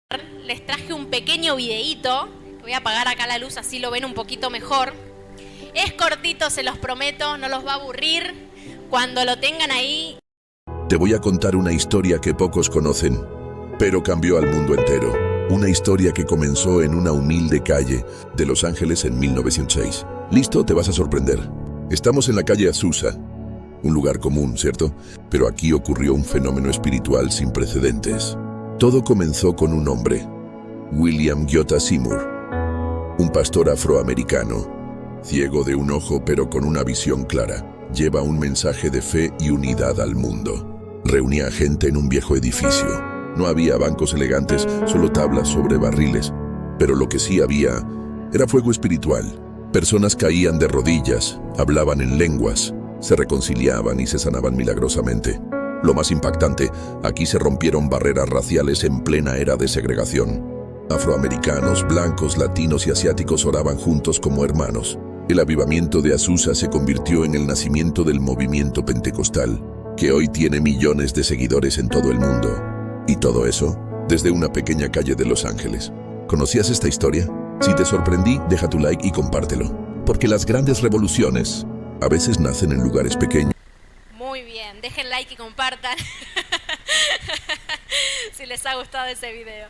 les traje un pequeño videíto. Voy a apagar acá la luz, así lo ven un poquito mejor. Es cortito, se los prometo, no los va a aburrir. Cuando lo tengan ahí... Te voy a contar una historia que pocos conocen, pero cambió al mundo entero. Una historia que comenzó en una humilde calle de Los Ángeles en 1906. ¿Listo? Te vas a sorprender. Estamos en la calle Azusa, un lugar común, ¿cierto? Pero aquí ocurrió un fenómeno espiritual sin precedentes. Todo comenzó con un hombre, William J. Seymour, un pastor afroamericano, ciego de un ojo pero con una visión clara. Lleva un mensaje de fe y unidad al mundo. Reunía a gente en un viejo edificio. No había bancos elegantes, solo tablas sobre barriles. Pero lo que sí había era fuego espiritual. Personas caían de rodillas, hablaban en lenguas, se reconciliaban y se sanaban milagrosamente. Lo más impactante, aquí se rompieron barreras raciales en plena era de segregación. Afroamericanos, blancos, latinos y asiáticos oraban juntos como hermanos. El avivamiento de Azusa se convirtió en el nacimiento del movimiento pentecostal, que hoy tiene millones de seguidores en todo el mundo. Y todo eso, desde una pequeña calle de Los Ángeles. ¿Conocías esta historia? Si te sorprendí, deja tu like y compártelo. Porque las grandes revoluciones a veces nacen en lugares pequeños. Muy bien, dejen like y compartan si les ha gustado ese video.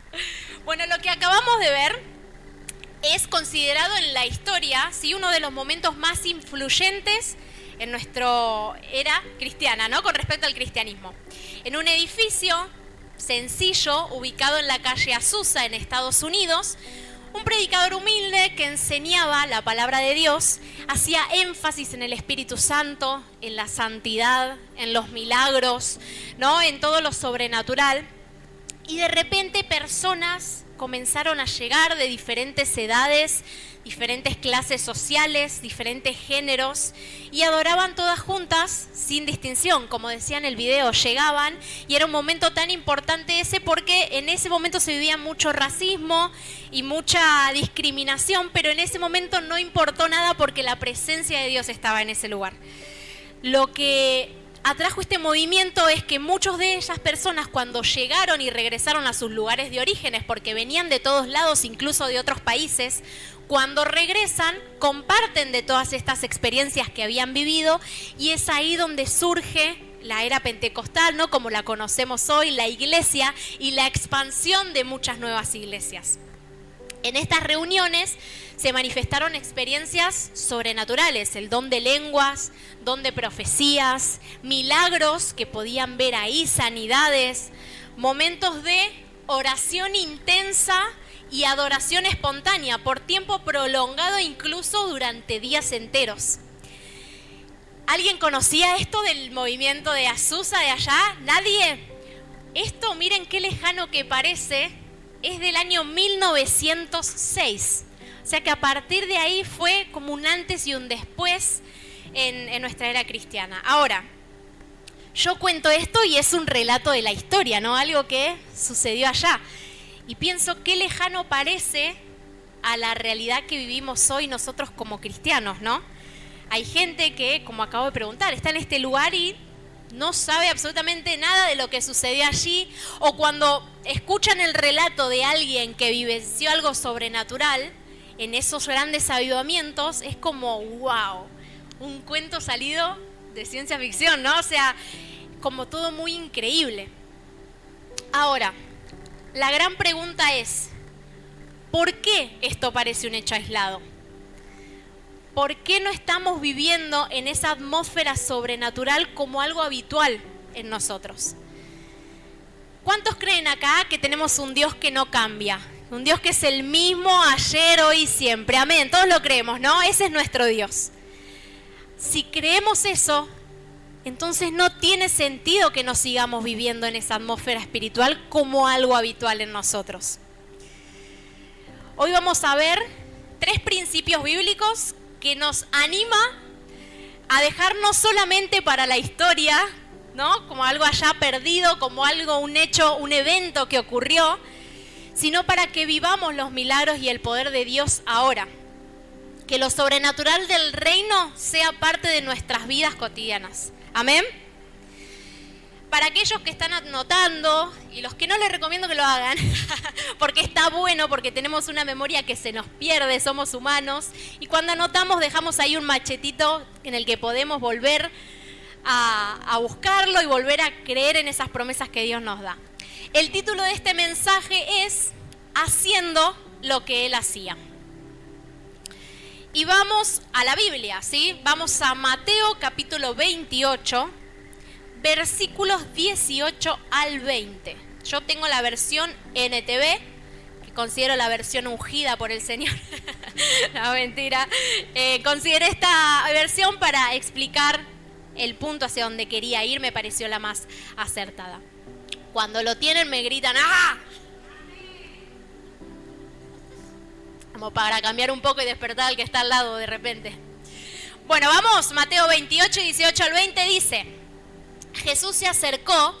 Bueno, lo que acabamos de ver es considerado en la historia, ¿sí?, uno de los momentos más influyentes en nuestra era cristiana, ¿no?, con respecto al cristianismo. En un edificio sencillo ubicado en la calle Azusa en Estados Unidos, un predicador humilde que enseñaba la palabra de Dios, hacía énfasis en el Espíritu Santo, en la santidad, en los milagros, ¿no?, en todo lo sobrenatural. Y de repente personas comenzaron a llegar de diferentes edades, diferentes clases sociales, diferentes géneros, y adoraban todas juntas sin distinción. Como decía en el video, llegaban y era un momento tan importante ese porque en ese momento se vivía mucho racismo y mucha discriminación, pero en ese momento no importó nada porque la presencia de Dios estaba en ese lugar. Lo que atrajo este movimiento es que muchos de esas personas, cuando llegaron y regresaron a sus lugares de orígenes, porque venían de todos lados, incluso de otros países, cuando regresan, comparten de todas estas experiencias que habían vivido, y es ahí donde surge la era pentecostal, ¿no?, como la conocemos hoy, la iglesia y la expansión de muchas nuevas iglesias. En estas reuniones se manifestaron experiencias sobrenaturales, el don de lenguas, don de profecías, milagros que podían ver ahí, sanidades, momentos de oración intensa y adoración espontánea por tiempo prolongado, incluso durante días enteros. ¿Alguien conocía esto del movimiento de Azusa de allá? ¿Nadie? Esto, miren qué lejano que parece, es del año 1906. O sea que a partir de ahí fue como un antes y un después en nuestra era cristiana. Ahora, yo cuento esto y es un relato de la historia, ¿no?, algo que sucedió allá. Y pienso qué lejano parece a la realidad que vivimos hoy nosotros como cristianos, ¿no? Hay gente que, como acabo de preguntar, está en este lugar y no sabe absolutamente nada de lo que sucedió allí, o cuando escuchan el relato de alguien que vivenció algo sobrenatural en esos grandes avivamientos, es como wow, un cuento salido de ciencia ficción, ¿no? O sea, como todo muy increíble. Ahora, la gran pregunta es, ¿por qué esto parece un hecho aislado? ¿Por qué no estamos viviendo en esa atmósfera sobrenatural como algo habitual en nosotros? ¿Cuántos creen acá que tenemos un Dios que no cambia? Un Dios que es el mismo ayer, hoy y siempre. Amén, todos lo creemos, ¿no? Ese es nuestro Dios. Si creemos eso, entonces no tiene sentido que nos sigamos viviendo en esa atmósfera espiritual como algo habitual en nosotros. Hoy vamos a ver 3 principios bíblicos que nos anima a dejarnos solamente para la historia, ¿no?, como algo allá perdido, como algo, un hecho, un evento que ocurrió, sino para que vivamos los milagros y el poder de Dios ahora. Que lo sobrenatural del reino sea parte de nuestras vidas cotidianas. Amén. Para aquellos que están anotando y los que no les recomiendo que lo hagan, porque está bueno, porque tenemos una memoria que se nos pierde, somos humanos, y cuando anotamos dejamos ahí un machetito en el que podemos volver a buscarlo y volver a creer en esas promesas que Dios nos da. El título de este mensaje es Haciendo lo que Él hacía. Y vamos a la Biblia, ¿sí? Vamos a Mateo capítulo 28, versículos 18 al 20. Yo tengo la versión NTV, que considero la versión ungida por el Señor. No, mentira. Consideré esta versión para explicar el punto hacia donde quería ir, me pareció la más acertada. Cuando lo tienen me gritan ¡ah! Como para cambiar un poco y despertar al que está al lado de repente. Bueno, vamos, Mateo 28, 18 al 20 dice: Jesús se acercó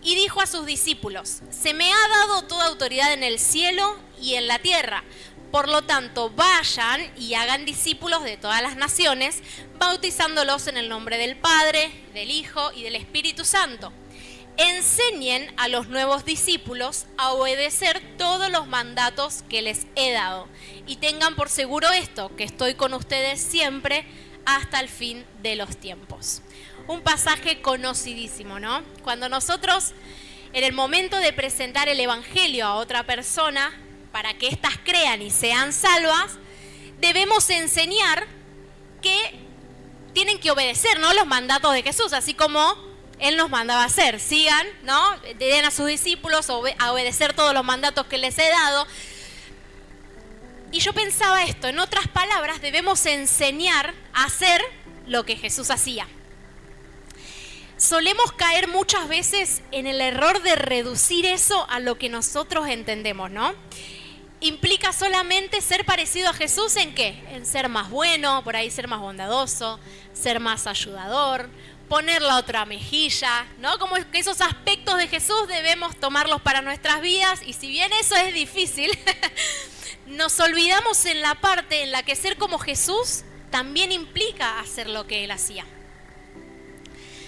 y dijo a sus discípulos: se me ha dado toda autoridad en el cielo y en la tierra. Por lo tanto, vayan y hagan discípulos de todas las naciones, bautizándolos en el nombre del Padre, del Hijo y del Espíritu Santo. Enseñen a los nuevos discípulos a obedecer todos los mandatos que les he dado. Y tengan por seguro esto, que estoy con ustedes siempre hasta el fin de los tiempos. Un pasaje conocidísimo, ¿no? Cuando nosotros, en el momento de presentar el Evangelio a otra persona, para que éstas crean y sean salvas, debemos enseñar que tienen que obedecer, ¿no?, los mandatos de Jesús, así como Él nos mandaba a hacer. Sigan, ¿no?, den a sus discípulos a obedecer todos los mandatos que les he dado. Y yo pensaba esto, en otras palabras, debemos enseñar a hacer lo que Jesús hacía. Solemos caer muchas veces en el error de reducir eso a lo que nosotros entendemos, ¿no? Implica solamente ser parecido a Jesús ¿en qué? En ser más bueno, por ahí ser más bondadoso, ser más ayudador, poner la otra mejilla, ¿no? Como que esos aspectos de Jesús debemos tomarlos para nuestras vidas, y si bien eso es difícil, nos olvidamos en la parte en la que ser como Jesús también implica hacer lo que Él hacía.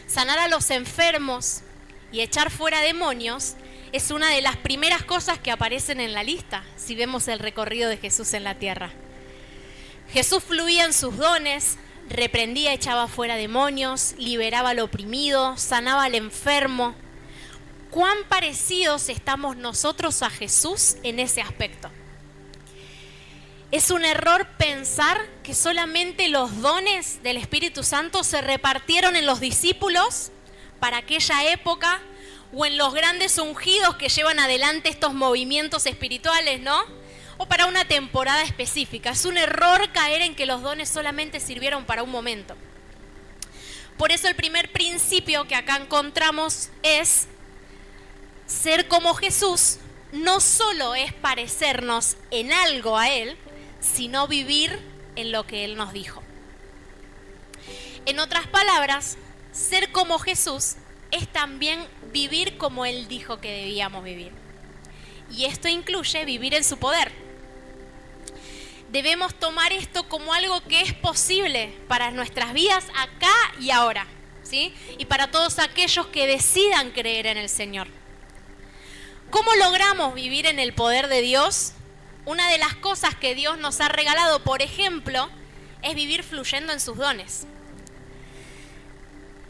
Sanar a los enfermos y echar fuera demonios es una de las primeras cosas que aparecen en la lista si vemos el recorrido de Jesús en la tierra. Jesús fluía en sus dones, reprendía, echaba fuera demonios, liberaba al oprimido, sanaba al enfermo. ¿Cuán parecidos estamos nosotros a Jesús en ese aspecto? Es un error pensar que solamente los dones del Espíritu Santo se repartieron en los discípulos para aquella época, o en los grandes ungidos que llevan adelante estos movimientos espirituales, ¿no? O para una temporada específica. Es un error caer en que los dones solamente sirvieron para un momento. Por eso el primer principio que acá encontramos es: ser como Jesús no solo es parecernos en algo a Él, sino vivir en lo que Él nos dijo. En otras palabras, ser como Jesús es también vivir como Él dijo que debíamos vivir. Y esto incluye vivir en su poder. Debemos tomar esto como algo que es posible para nuestras vidas acá y ahora, ¿sí? Y para todos aquellos que decidan creer en el Señor. ¿Cómo logramos vivir en el poder de Dios? Una de las cosas que Dios nos ha regalado, por ejemplo, es vivir fluyendo en sus dones.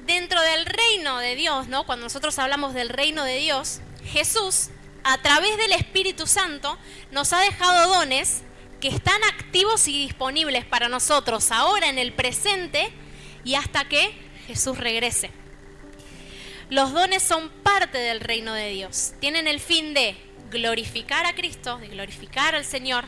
Dentro del reino de Dios, ¿no?, cuando nosotros hablamos del reino de Dios, Jesús, a través del Espíritu Santo, nos ha dejado dones que están activos y disponibles para nosotros ahora en el presente y hasta que Jesús regrese. Los dones son parte del reino de Dios. Tienen el fin de glorificar a Cristo, de glorificar al Señor,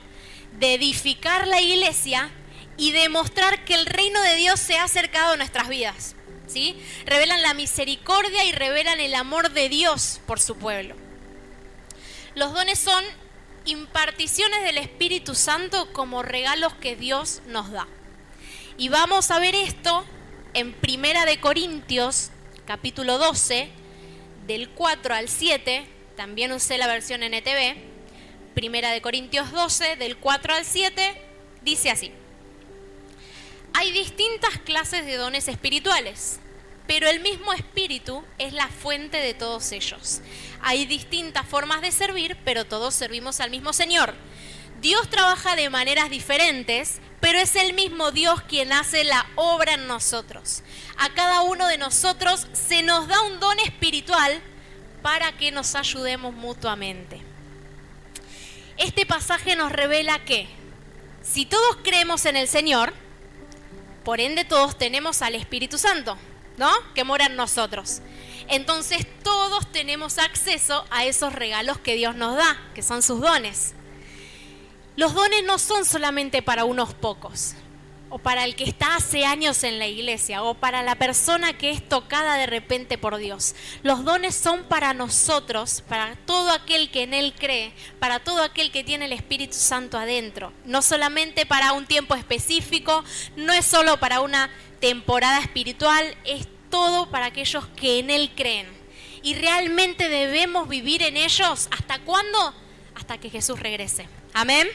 de edificar la iglesia y demostrar que el reino de Dios se ha acercado a nuestras vidas, ¿sí? Revelan la misericordia y revelan el amor de Dios por su pueblo. Los dones son imparticiones del Espíritu Santo como regalos que Dios nos da. Y vamos a ver esto en 1 Corintios, capítulo 12, del 4 al 7, también usé la versión NTV, 1 Corintios 12, del 4 al 7, dice así: hay distintas clases de dones espirituales, pero el mismo Espíritu es la fuente de todos ellos. Hay distintas formas de servir, pero todos servimos al mismo Señor. Dios trabaja de maneras diferentes, pero es el mismo Dios quien hace la obra en nosotros. A cada uno de nosotros se nos da un don espiritual para que nos ayudemos mutuamente. Este pasaje nos revela que si todos creemos en el Señor, por ende todos tenemos al Espíritu Santo, ¿no? Que mora en nosotros. Entonces todos tenemos acceso a esos regalos que Dios nos da, que son sus dones. Los dones no son solamente para unos pocos, o para el que está hace años en la iglesia, o para la persona que es tocada de repente por Dios. Los dones son para nosotros, para todo aquel que en Él cree, para todo aquel que tiene el Espíritu Santo adentro. No solamente para un tiempo específico, no es solo para una temporada espiritual, es todo para aquellos que en Él creen. Y realmente debemos vivir en ellos. ¿Hasta cuándo? Hasta que Jesús regrese. Amén.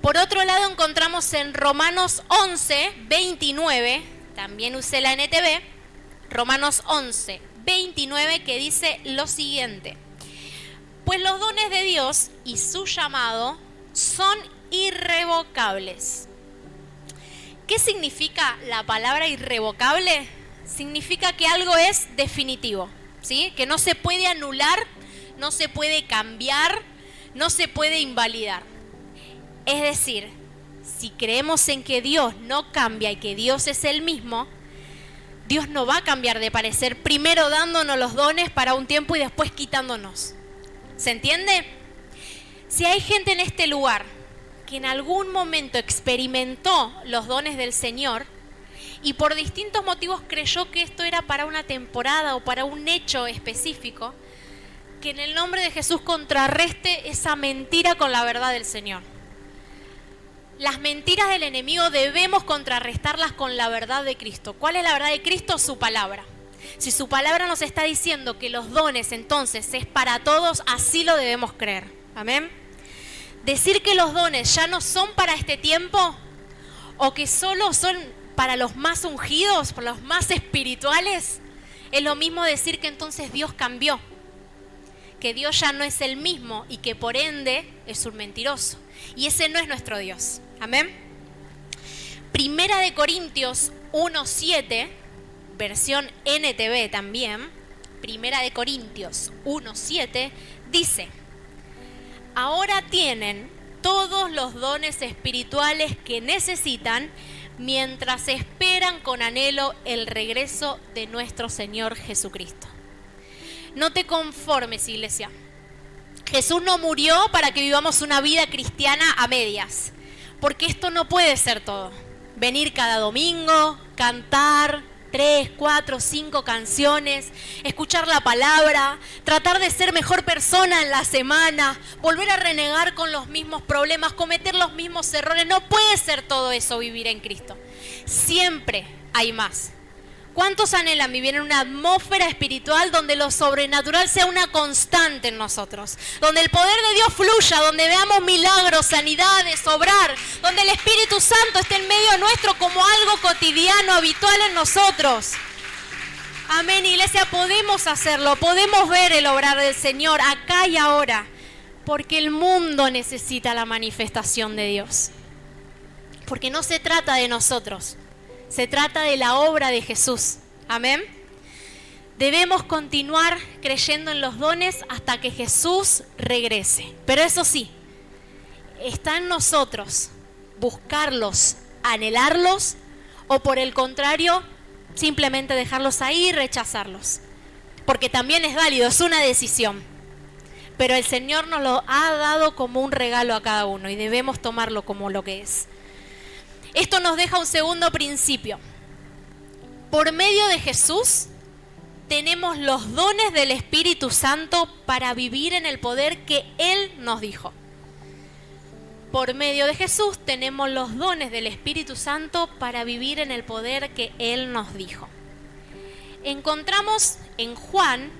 Por otro lado encontramos en Romanos 11, 29, también usé la NTV, Romanos 11, 29, que dice lo siguiente: pues los dones de Dios y su llamado son irrevocables. ¿Qué significa la palabra irrevocable? Significa que algo es definitivo, ¿sí? Que no se puede anular, no se puede cambiar, no se puede invalidar. Es decir, si creemos en que Dios no cambia y que Dios es el mismo, Dios no va a cambiar de parecer, primero dándonos los dones para un tiempo y después quitándonos. ¿Se entiende? Si hay gente en este lugar que en algún momento experimentó los dones del Señor y por distintos motivos creyó que esto era para una temporada o para un hecho específico, que en el nombre de Jesús contrarreste esa mentira con la verdad del Señor. Las mentiras del enemigo debemos contrarrestarlas con la verdad de Cristo. ¿Cuál es la verdad de Cristo? Su palabra. Si su palabra nos está diciendo que los dones entonces es para todos, así lo debemos creer. Amén. Decir que los dones ya no son para este tiempo o que solo son para los más ungidos, para los más espirituales, es lo mismo decir que entonces Dios cambió, que Dios ya no es el mismo y que por ende es un mentiroso. Y ese no es nuestro Dios. Amén. Primera de Corintios 1:7, versión NTV también. Primera de Corintios 1:7 dice: ahora tienen todos los dones espirituales que necesitan mientras esperan con anhelo el regreso de nuestro Señor Jesucristo. No te conformes, iglesia. Jesús no murió para que vivamos una vida cristiana a medias, porque esto no puede ser todo. Venir cada domingo, cantar 3, 4, 5 canciones, escuchar la palabra, tratar de ser mejor persona en la semana, volver a renegar con los mismos problemas, cometer los mismos errores. No puede ser todo eso vivir en Cristo. Siempre hay más. ¿Cuántos anhelan vivir en una atmósfera espiritual donde lo sobrenatural sea una constante en nosotros? Donde el poder de Dios fluya, donde veamos milagros, sanidades, obrar, donde el Espíritu Santo esté en medio nuestro como algo cotidiano, habitual en nosotros. Amén, iglesia, podemos hacerlo, podemos ver el obrar del Señor acá y ahora, porque el mundo necesita la manifestación de Dios. Porque no se trata de nosotros. Se trata de la obra de Jesús. Amén. Debemos continuar creyendo en los dones hasta que Jesús regrese. Pero eso sí, está en nosotros buscarlos, anhelarlos, o por el contrario, simplemente dejarlos ahí y rechazarlos. Porque también es válido, es una decisión. Pero el Señor nos lo ha dado como un regalo a cada uno y debemos tomarlo como lo que es. Esto nos deja un segundo principio. Por medio de Jesús tenemos los dones del Espíritu Santo para vivir en el poder que Él nos dijo. Por medio de Jesús tenemos los dones del Espíritu Santo para vivir en el poder que Él nos dijo. Encontramos en Juan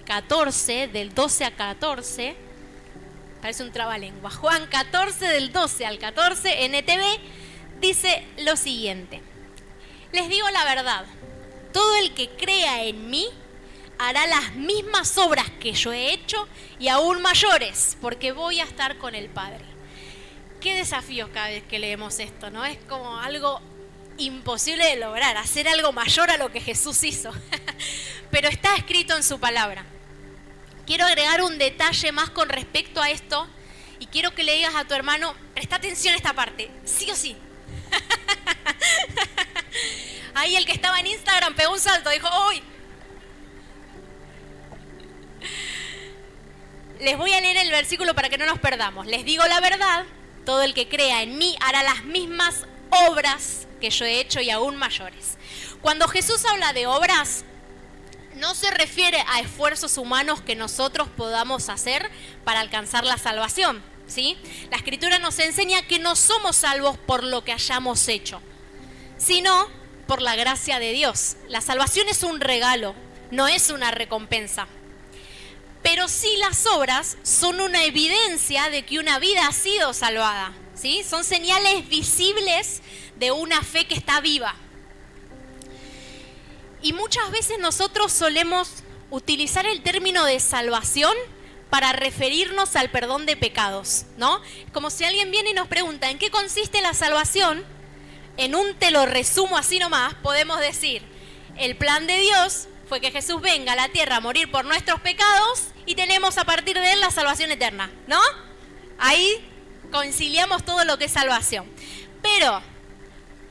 14, del 12 a 14, parece un trabalengua, Juan 14, del 12 al 14, NTV, dice lo siguiente: les digo la verdad, todo el que crea en mí hará las mismas obras que yo he hecho y aún mayores, porque voy a estar con el Padre. Qué desafío cada vez que leemos esto, ¿no? Es como algo imposible de lograr, hacer algo mayor a lo que Jesús hizo. Pero está escrito en su palabra. Quiero agregar un detalle más con respecto a esto y quiero que le digas a tu hermano, presta atención a esta parte, sí o sí. Ahí el que estaba en Instagram pegó un salto, dijo, ¡uy! Les voy a leer el versículo para que no nos perdamos. Les digo la verdad, todo el que crea en mí hará las mismas obras que yo he hecho y aún mayores. Cuando Jesús habla de obras, no se refiere a esfuerzos humanos que nosotros podamos hacer para alcanzar la salvación, ¿sí? La Escritura nos enseña que no somos salvos por lo que hayamos hecho, sino por la gracia de Dios. La salvación es un regalo, no es una recompensa. Pero sí las obras son una evidencia de que una vida ha sido salvada, ¿sí? Son señales visibles de una fe que está viva. Y muchas veces nosotros solemos utilizar el término de salvación para referirnos al perdón de pecados, ¿no? Como si alguien viene y nos pregunta, ¿en qué consiste la salvación? En un te lo resumo así nomás, podemos decir, el plan de Dios fue que Jesús venga a la tierra a morir por nuestros pecados y tenemos a partir de él la salvación eterna, ¿no? Ahí conciliamos todo lo que es salvación. Pero,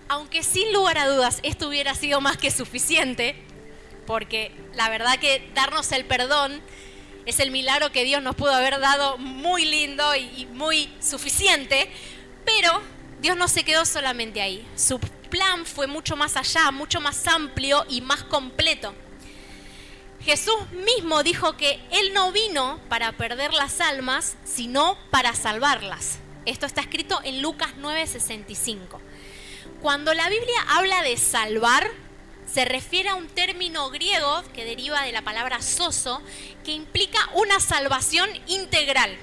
aunque sin lugar a dudas esto hubiera sido más que suficiente, porque la verdad que darnos el perdón es el milagro que Dios nos pudo haber dado muy lindo y muy suficiente, pero Dios no se quedó solamente ahí. Su plan fue mucho más allá, mucho más amplio y más completo. Jesús mismo dijo que Él no vino para perder las almas, sino para salvarlas. Esto está escrito en Lucas 9:65. Cuando la Biblia habla de salvar, se refiere a un término griego que deriva de la palabra sozo, que implica una salvación integral.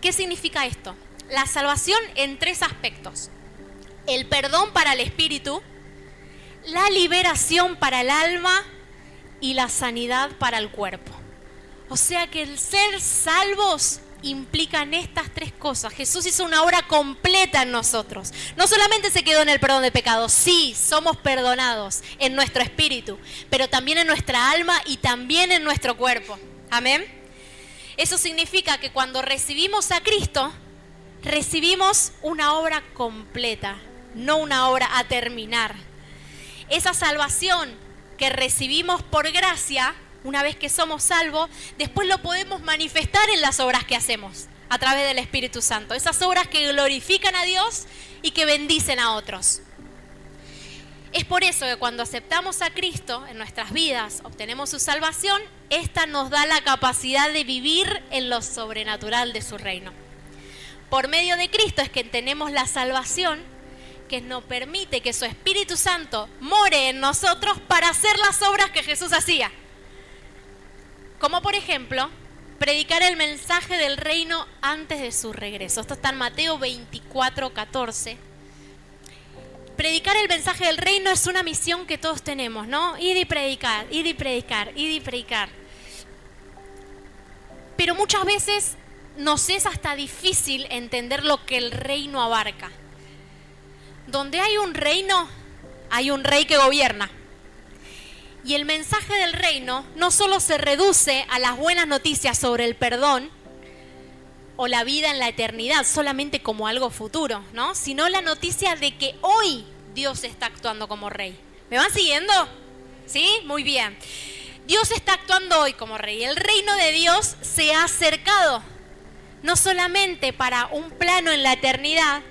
¿Qué significa esto? La salvación en tres aspectos: el perdón para el espíritu, la liberación para el alma y la sanidad para el cuerpo. O sea que el ser salvos implican estas tres cosas. Jesús hizo una obra completa en nosotros. No solamente se quedó en el perdón de pecados, sí, somos perdonados en nuestro espíritu, pero también en nuestra alma y también en nuestro cuerpo. Amén. Eso significa que cuando recibimos a Cristo, recibimos una obra completa, no una obra a terminar. Esa salvación que recibimos por gracia, una vez que somos salvos, después lo podemos manifestar en las obras que hacemos a través del Espíritu Santo. Esas obras que glorifican a Dios y que bendicen a otros. Es por eso que cuando aceptamos a Cristo en nuestras vidas, obtenemos su salvación, esta nos da la capacidad de vivir en lo sobrenatural de su reino. Por medio de Cristo es que tenemos la salvación que nos permite que su Espíritu Santo more en nosotros para hacer las obras que Jesús hacía. Como por ejemplo, predicar el mensaje del reino antes de su regreso. Esto está en Mateo 24:14. Predicar el mensaje del reino es una misión que todos tenemos, ¿no? Ir y predicar, ir y predicar, ir y predicar. Pero muchas veces nos es hasta difícil entender lo que el reino abarca. Donde hay un reino, hay un rey que gobierna. Y el mensaje del reino no solo se reduce a las buenas noticias sobre el perdón o la vida en la eternidad, solamente como algo futuro, ¿no? Sino la noticia de que hoy Dios está actuando como rey. ¿Me van siguiendo? ¿Sí? Muy bien. Dios está actuando hoy como rey. El reino de Dios se ha acercado, no solamente para un plano en la eternidad,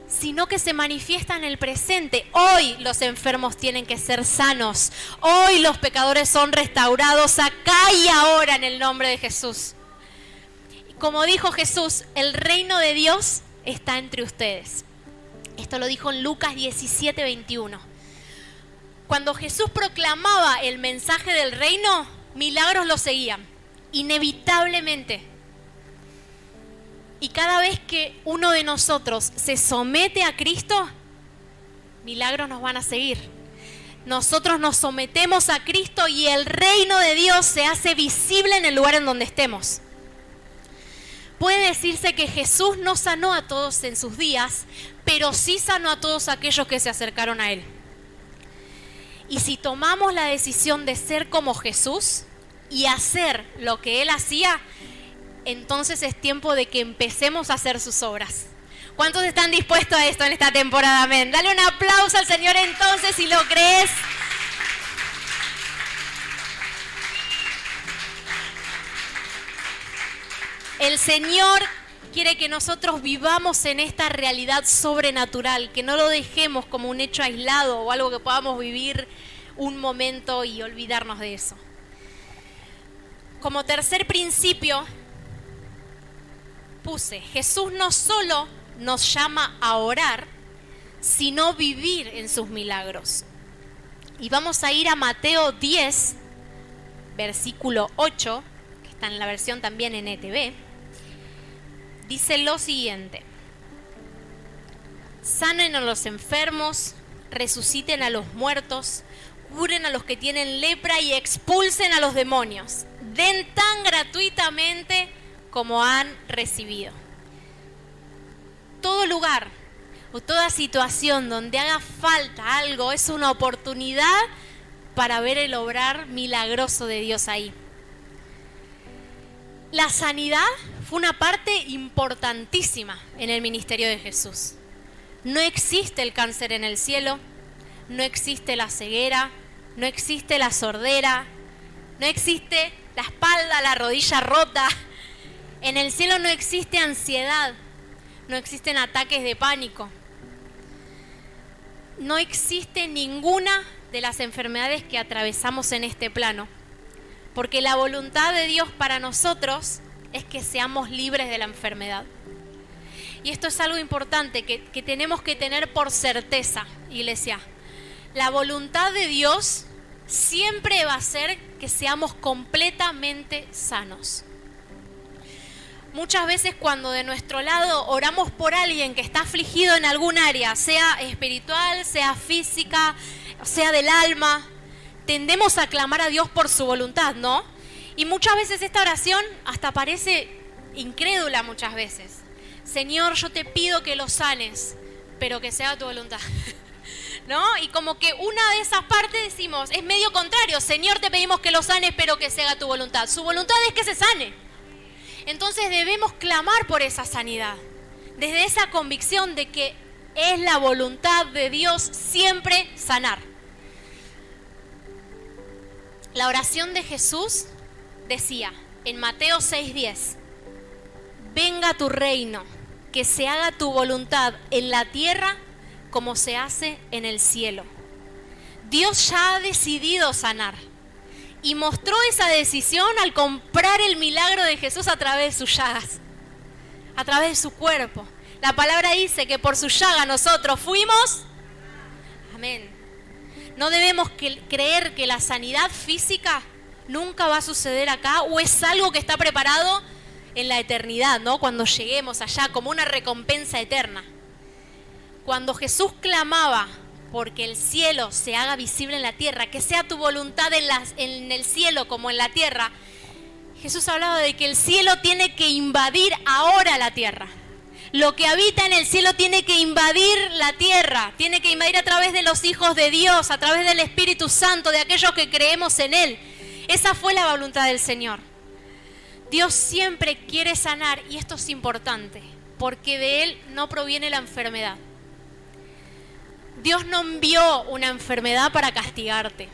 sino que se manifiesta en el presente. Hoy los enfermos tienen que ser sanos. Hoy los pecadores son restaurados acá y ahora en el nombre de Jesús. Como dijo Jesús, el reino de Dios está entre ustedes. Esto lo dijo en Lucas 17:21. Cuando Jesús proclamaba el mensaje del reino, milagros lo seguían, inevitablemente. Y cada vez que uno de nosotros se somete a Cristo, milagros nos van a seguir. nosotros nos sometemos a Cristo y el reino de Dios se hace visible en el lugar en donde estemos. Puede decirse que Jesús no sanó a todos en sus días, pero sí sanó a todos aquellos que se acercaron a Él. Y si tomamos la decisión de ser como Jesús y hacer lo que Él hacía, entonces es tiempo de que empecemos a hacer sus obras. ¿Cuántos están dispuestos a esto en esta temporada? Amén. Dale un aplauso al Señor entonces si lo crees. El Señor quiere que nosotros vivamos en esta realidad sobrenatural, que no lo dejemos como un hecho aislado o algo que podamos vivir un momento y olvidarnos de eso. Como tercer principio, puse, Jesús no solo nos llama a orar, sino vivir en sus milagros. Y vamos a ir a Mateo 10, versículo 8, que está en la versión también en ETV. Dice lo siguiente: sanen a los enfermos, resuciten a los muertos, curen a los que tienen lepra y expulsen a los demonios. Den tan gratuitamente como han recibido. Todo lugar o toda situación donde haga falta algo es una oportunidad para ver el obrar milagroso de Dios ahí. La sanidad fue una parte importantísima en el ministerio de Jesús. No existe el cáncer en el cielo, no existe la ceguera, no existe la sordera, no existe la espalda, la rodilla rota. En el cielo no existe ansiedad, no existen ataques de pánico. No existe ninguna de las enfermedades que atravesamos en este plano, porque la voluntad de Dios para nosotros es que seamos libres de la enfermedad. Y esto es algo importante que tenemos que tener por certeza, iglesia. La voluntad de Dios siempre va a ser que seamos completamente sanos. Muchas veces cuando de nuestro lado oramos por alguien que está afligido en algún área, sea espiritual, sea física, sea del alma, tendemos a clamar a Dios por su voluntad, ¿no? Y muchas veces esta oración hasta parece incrédula muchas veces. Señor, yo te pido que lo sanes, pero que sea tu voluntad. ¿No? Y como que una de esas partes decimos, es medio contrario. Señor, te pedimos que lo sanes, pero que se haga tu voluntad. Su voluntad es que se sane. Entonces debemos clamar por esa sanidad, desde esa convicción de que es la voluntad de Dios siempre sanar. La oración de Jesús decía en Mateo 6:10, venga tu reino, que se haga tu voluntad en la tierra como se hace en el cielo. Dios ya ha decidido sanar y mostró esa decisión al comprar el milagro de Jesús a través de sus llagas, a través de su cuerpo. La palabra dice que por su llaga nosotros fuimos. Amén. No debemos creer que la sanidad física nunca va a suceder acá o es algo que está preparado en la eternidad, ¿no? Cuando lleguemos allá como una recompensa eterna. Cuando Jesús clamaba porque el cielo se haga visible en la tierra, que sea tu voluntad en el cielo como en la tierra, Jesús hablaba de que el cielo tiene que invadir ahora la tierra. Lo que habita en el cielo tiene que invadir la tierra, tiene que invadir a través de los hijos de Dios, a través del Espíritu Santo, de aquellos que creemos en Él. Esa fue la voluntad del Señor. Dios siempre quiere sanar y esto es importante, porque de Él no proviene la enfermedad. Dios no envió una enfermedad para castigarte.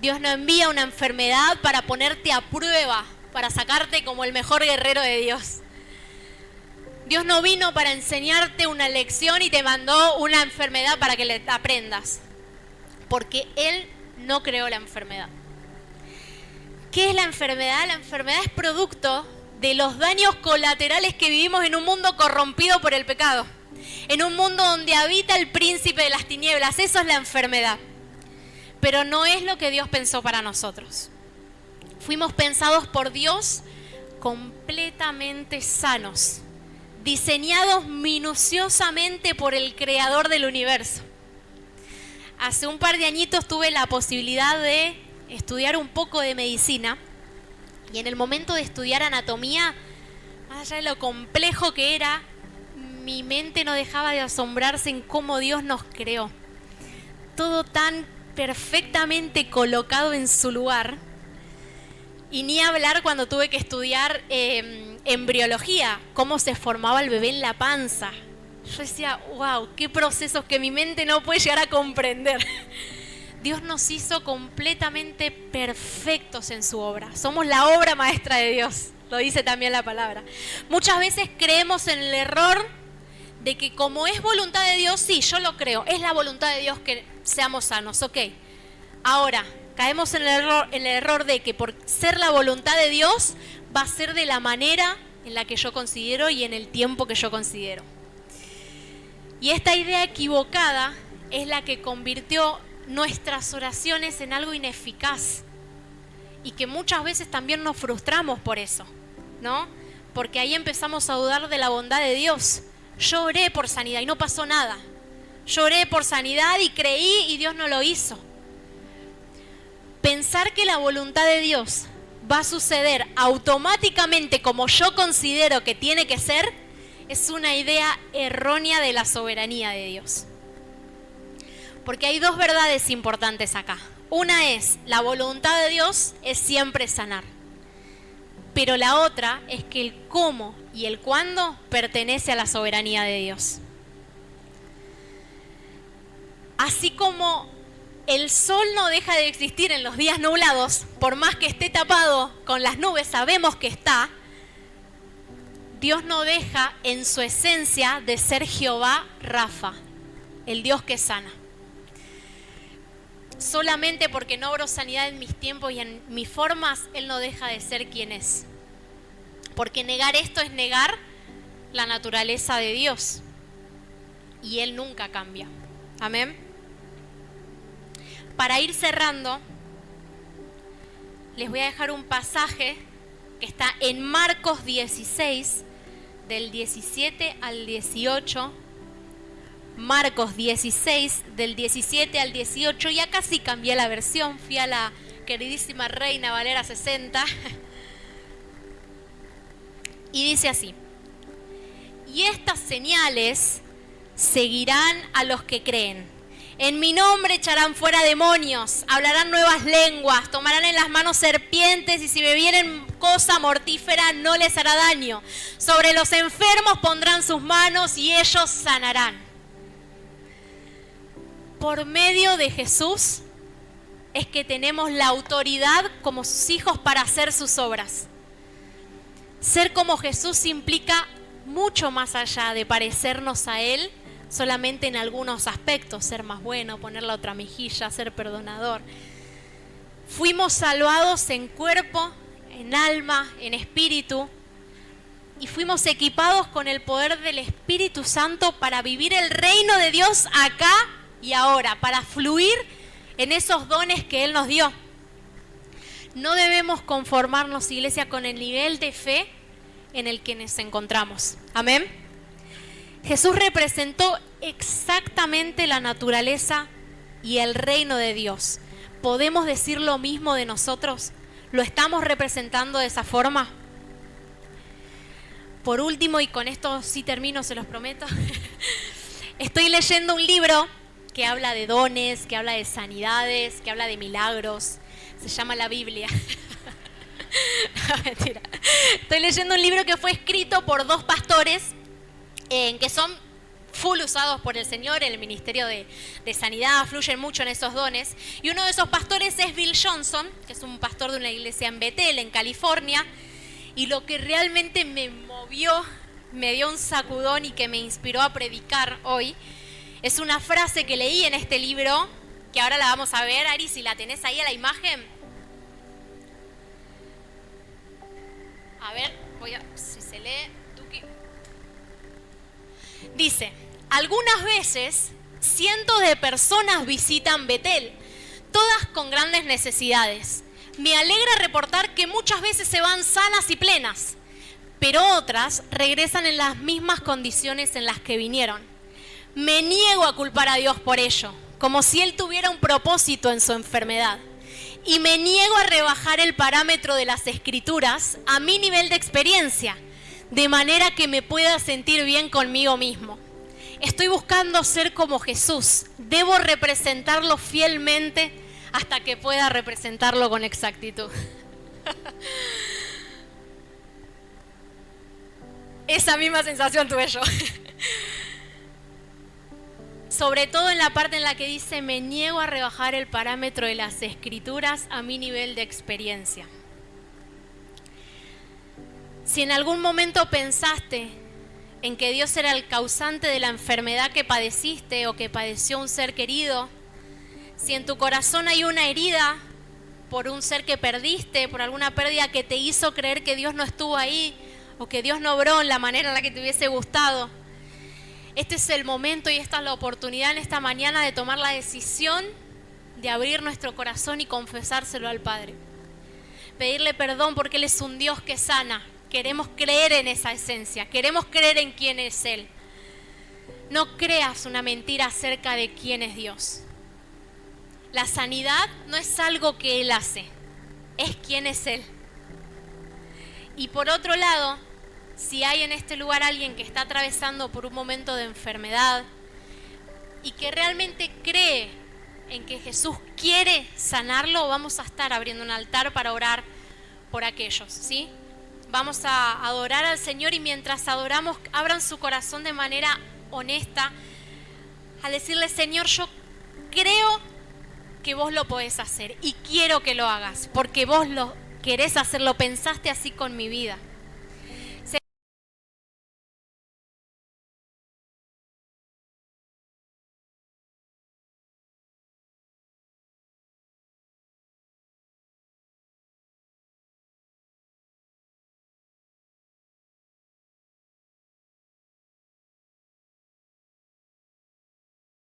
Dios no envía una enfermedad para ponerte a prueba, para sacarte como el mejor guerrero de Dios. Dios no vino para enseñarte una lección y te mandó una enfermedad para que le aprendas, porque Él no creó la enfermedad. ¿Qué es la enfermedad? La enfermedad es producto de los daños colaterales que vivimos en un mundo corrompido por el pecado. En un mundo donde habita el príncipe de las tinieblas. Eso es la enfermedad. Pero no es lo que Dios pensó para nosotros. Fuimos pensados por Dios completamente sanos, diseñados minuciosamente por el creador del universo. hace un par de añitos tuve la posibilidad de estudiar un poco de medicina y en el momento de estudiar anatomía, más allá de lo complejo que era, mi mente no dejaba de asombrarse en cómo Dios nos creó. Todo tan perfectamente colocado en su lugar. Y ni hablar cuando tuve que estudiar embriología, cómo se formaba el bebé en la panza. Yo decía, wow, qué procesos que mi mente no puede llegar a comprender. Dios nos hizo completamente perfectos en su obra. Somos la obra maestra de Dios, lo dice también la palabra. Muchas veces creemos en el error de que como es voluntad de Dios, sí, yo lo creo, es la voluntad de Dios que seamos sanos, ok. Ahora, caemos en el error de que por ser la voluntad de Dios, va a ser de la manera en la que yo considero y en el tiempo que yo considero. Y esta idea equivocada es la que convirtió nuestras oraciones en algo ineficaz y que muchas veces también nos frustramos por eso, ¿no? Porque ahí empezamos a dudar de la bondad de Dios. Yo oré por sanidad y no pasó nada. Yo oré por sanidad y creí y Dios no lo hizo. Pensar que la voluntad de Dios va a suceder automáticamente como yo considero que tiene que ser es una idea errónea de la soberanía de Dios. Porque hay dos verdades importantes acá. Una es, la voluntad de Dios es siempre sanar. Pero la otra es que el cómo y el cuándo pertenece a la soberanía de Dios. Así como el sol no deja de existir en los días nublados, por más que esté tapado con las nubes, sabemos que está. Dios no deja en su esencia de ser Jehová Rafa, el Dios que sana. Solamente porque no obro sanidad en mis tiempos y en mis formas, Él no deja de ser quien es. Porque negar esto es negar la naturaleza de Dios. Y Él nunca cambia. Amén. Para ir cerrando, les voy a dejar un pasaje que está en Marcos 16, del 17 al 18. Marcos 16, del 17 al 18. Y acá sí cambié la versión, fui a la queridísima Reina Valera 60. Y dice así: y estas señales seguirán a los que creen. En mi nombre echarán fuera demonios, hablarán nuevas lenguas, tomarán en las manos serpientes y si bebieren cosa mortífera no les hará daño. Sobre los enfermos pondrán sus manos y ellos sanarán. Por medio de Jesús es que tenemos la autoridad como sus hijos para hacer sus obras. Ser como Jesús implica mucho más allá de parecernos a Él solamente en algunos aspectos, ser más bueno, poner la otra mejilla, ser perdonador. Fuimos salvados en cuerpo, en alma, en espíritu, y fuimos equipados con el poder del Espíritu Santo para vivir el reino de Dios acá y ahora, para fluir en esos dones que Él nos dio. No debemos conformarnos, iglesia, con el nivel de fe en el que nos encontramos. Amén. Jesús representó exactamente la naturaleza y el reino de Dios. ¿Podemos decir lo mismo de nosotros? ¿Lo estamos representando de esa forma? Por último, y con esto sí termino, se los prometo, estoy leyendo un libro que habla de dones, que habla de sanidades, que habla de milagros. Se llama la Biblia. No, mentira. Estoy leyendo un libro que fue escrito por dos pastores que son full usados por el Señor en el ministerio de sanidad, fluyen mucho en esos dones. Y uno de esos pastores es Bill Johnson, que es un pastor de una iglesia en Bethel, en California. Y lo que realmente me movió, me dio un sacudón y que me inspiró a predicar hoy, es una frase que leí en este libro, que ahora la vamos a ver. Ari, si la tenés ahí a la imagen. A ver, si se lee. Dice: algunas veces cientos de personas visitan Bethel, todas con grandes necesidades. Me alegra reportar que muchas veces se van sanas y plenas, pero otras regresan en las mismas condiciones en las que vinieron. Me niego a culpar a Dios por ello. como si Él tuviera un propósito en su enfermedad. Y me niego a rebajar el parámetro de las Escrituras a mi nivel de experiencia, de manera que me pueda sentir bien conmigo mismo. Estoy buscando ser como Jesús. Debo representarlo fielmente hasta que pueda representarlo con exactitud. Esa misma sensación tuve yo. Sobre todo en la parte en la que dice, me niego a rebajar el parámetro de las Escrituras a mi nivel de experiencia. Si en algún momento pensaste en que Dios era el causante de la enfermedad que padeciste o que padeció un ser querido, si en tu corazón hay una herida por un ser que perdiste, por alguna pérdida que te hizo creer que Dios no estuvo ahí o que Dios no obró en la manera en la que te hubiese gustado, este es el momento y esta es la oportunidad en esta mañana de tomar la decisión de abrir nuestro corazón y confesárselo al Padre. Pedirle perdón porque Él es un Dios que sana. Queremos creer en esa esencia, queremos creer en quién es Él. No creas una mentira acerca de quién es Dios. La sanidad no es algo que Él hace, es quién es Él. Y por otro lado, si hay en este lugar alguien que está atravesando por un momento de enfermedad y que realmente cree en que Jesús quiere sanarlo, vamos a estar abriendo un altar para orar por aquellos, ¿sí? Vamos a adorar al Señor y mientras adoramos, abran su corazón de manera honesta al decirle, Señor, yo creo que vos lo podés hacer y quiero que lo hagas porque vos lo querés hacer, lo pensaste así con mi vida.